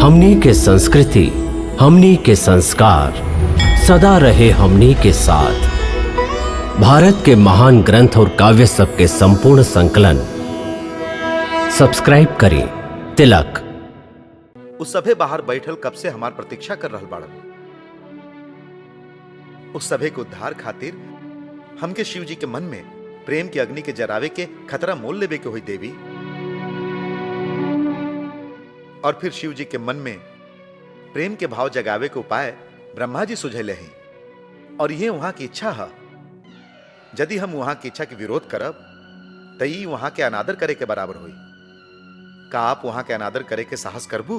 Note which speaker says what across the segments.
Speaker 1: हमनी के संस्कृति, हमनी के संस्कार सदा रहे हमनी के साथ। भारत के महान ग्रंथ और काव्य सब के संपूर्ण संकलन सब्सक्राइब करें तिलक।
Speaker 2: उस सभे बाहर बैठल कब से हमार प्रतीक्षा कर रहल बाड़न। उस सभे के उद्धार खातिर हमके शिव जी के मन में प्रेम की अग्नि के जरावे के खतरा मोल लेवे के हुई देवी। और फिर शिव जी के मन में प्रेम के भाव जगावे के उपाय ब्रह्मा जी सुझेले हैं। और ये वहां की इच्छा है। यदि हम वहां की इच्छा के विरोध करब तो ई वहां के अनादर करे के बराबर हुई। का आप वहां के अनादर करे के साहस करबू?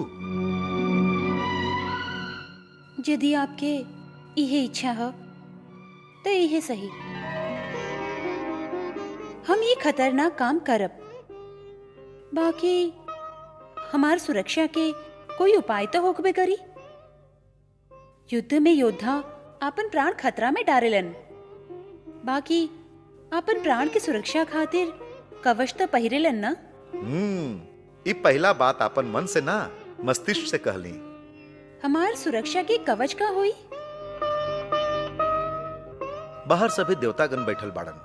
Speaker 3: यदि आपके यही इच्छा हो तो यही सही। हम ये खतरनाक काम करब। बाकी हमार सुरक्षा के कोई उपाय तो होकबे करी। युद्ध में योद्धा अपन प्राण खतरा में डारेलन। बाकी अपन प्राण की सुरक्षा खातिर कवच तो पहिरेलन ना।
Speaker 2: ये पहला बात अपन मन से ना मस्तिष्क से कहली।
Speaker 3: हमार सुरक्षा के कवच का हुई।
Speaker 2: बाहर सभी देवतागण बैठल बाड़न।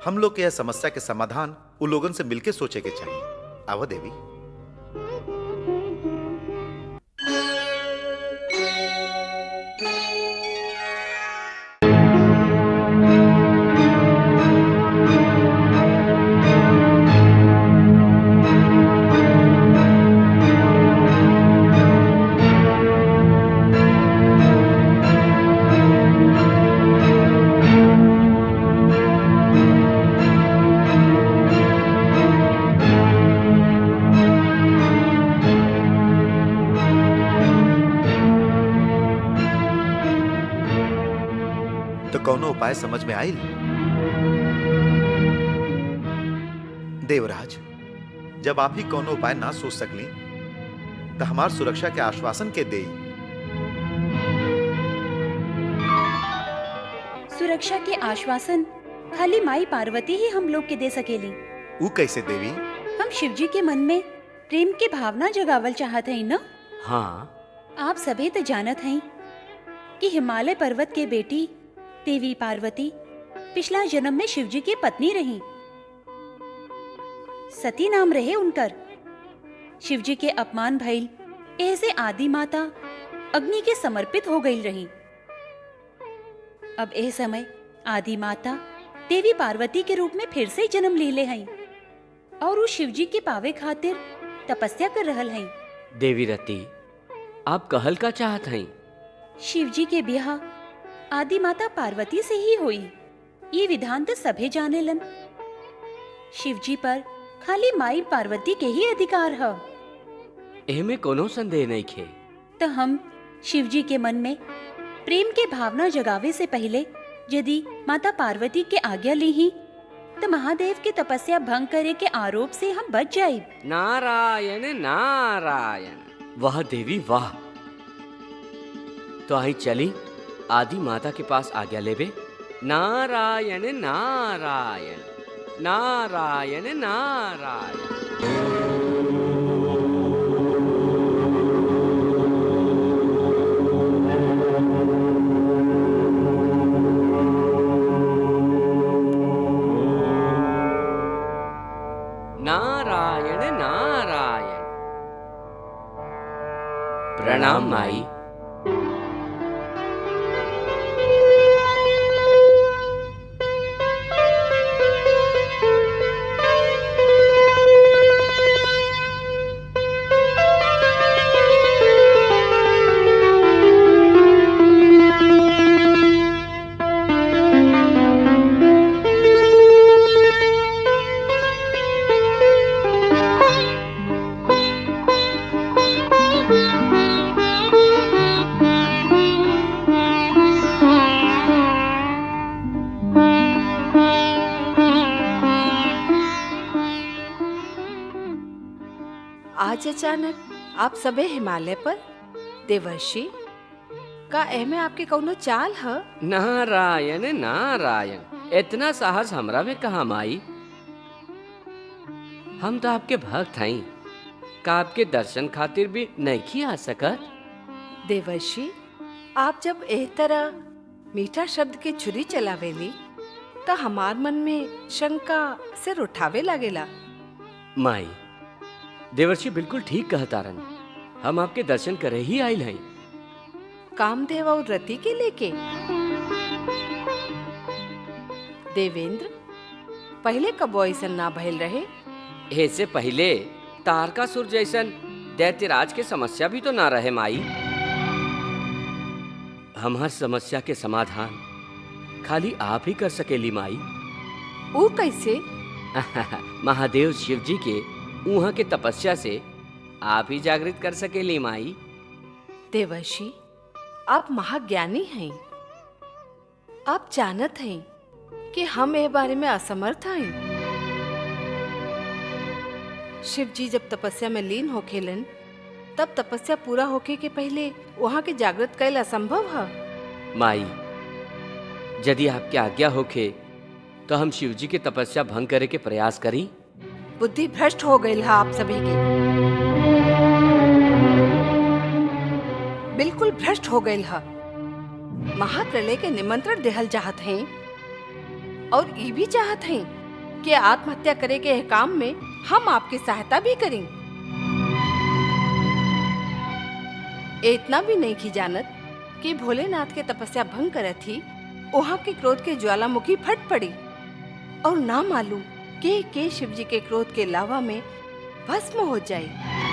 Speaker 2: हम लोग के यह समस्या के समाधान उ लोगन से मिलके सोचे के चाहिए। आवा देवी। तो कौनो उपाय समझ में आइल? देवराज, जब आप ही कौनो उपाय ना सोच सकली तो हमार सुरक्षा के आश्वासन के देई।
Speaker 3: सुरक्षा के आश्वासन खाली माई पार्वती ही हम लोग के दे सकेली।
Speaker 2: ऊ कैसे देवी?
Speaker 3: हम शिव जी के मन में प्रेम के भावना जगावल चाहत हई ना।
Speaker 1: हाँ,
Speaker 3: आप सभी तो जानत हई कि हिमालय पर्वत के बेटी देवी पार्वती पिछला जन्म में शिव जी की पत्नी रही। सती नाम रहे उनकर। शिव जी के अपमान भइल ऐसे आदि माता अग्नि के समर्पित हो गई रही। अब ए समय आदि माता देवी पार्वती के रूप में फिर से जन्म ले ले हई और उस शिव जी के पावे खातिर तपस्या कर रहल हई।
Speaker 4: देवी रति, आप कहल का चाहत हई?
Speaker 3: शिव जी के ब्याह आदि माता पार्वती से ही हुई। ये विधान तो सभे जानेलन। शिव जी पर खाली माई पार्वती के ही अधिकार है।
Speaker 4: एमे कोनो संदेह नहीं खे।
Speaker 3: तो हम शिव जी के मन में प्रेम के भावना जगावे से पहले यदि माता पार्वती के आज्ञा ली ही तो महादेव की तपस्या भंग करे के आरोप से हम बच जाए।
Speaker 4: नारायण नारायण। वाह देवी वाह। तो आई चली आदि माता के पास आज्ञा लेबे। नारायण नारायण नारायण नारायण। नारायण नारायण। प्रणाम माई।
Speaker 5: आज अचानक आप सबे हिमालय पर देवर्षि का एमे आपके कौनो चाल है?
Speaker 4: नारायण नारायण। इतना साहस हमरा में कहाँ माई। हम तो आपके भक्त हई। का आपके दर्शन खातिर भी नहीं आ सकत?
Speaker 5: देवर्षि, आप जब एह तरह मीठा शब्द के छुरी चलावेली तो हमार मन में शंका सिर उठावे लागेला।
Speaker 4: माई, देवर्षि बिल्कुल ठीक कहतारन। हम आपके दर्शन करे ही आइल हैं।
Speaker 5: कामदेव और रति के लेके? देवेंद्र, पहले कबो ऐसन ना भइल रहे।
Speaker 4: ऐसे पहले तारकासुर जैसन दैत्यराज के समस्या भी तो ना रहे माई। हमार समस्या के समाधान खाली आप ही कर सकेली माई।
Speaker 5: वो कैसे?
Speaker 4: महादेव शिव जी के उहाँ के तपस्या से आप ही जागृत कर सकेली माई।
Speaker 5: देवर्षि, आप महाज्ञानी हैं। आप जानत हैं कि हम ए बारे में असमर्थ हैं। शिव जी जब तपस्या में लीन होखेलन तब तपस्या पूरा होके के पहले वहाँ के जागृत कैल असंभव है।
Speaker 4: माई, यदि आपकी आज्ञा होखे तो हम शिव जी के तपस्या भंग करे के प्रयास करी।
Speaker 5: बुद्धि भ्रष्ट हो गई है आप सभी की, बिल्कुल भ्रष्ट हो गई है। महाप्रलय के निमंत्रण देहल चाहत हैं और ये भी चाहत हैं कि आत्महत्या करे के काम में हम आपकी सहायता भी करें। इतना भी नहीं की जानत कि भोलेनाथ के तपस्या भंग करत थी वहाँ के क्रोध के ज्वालामुखी फट पड़ी और ना मालूम के शिव जी के क्रोध के लावा में भस्म हो जाए।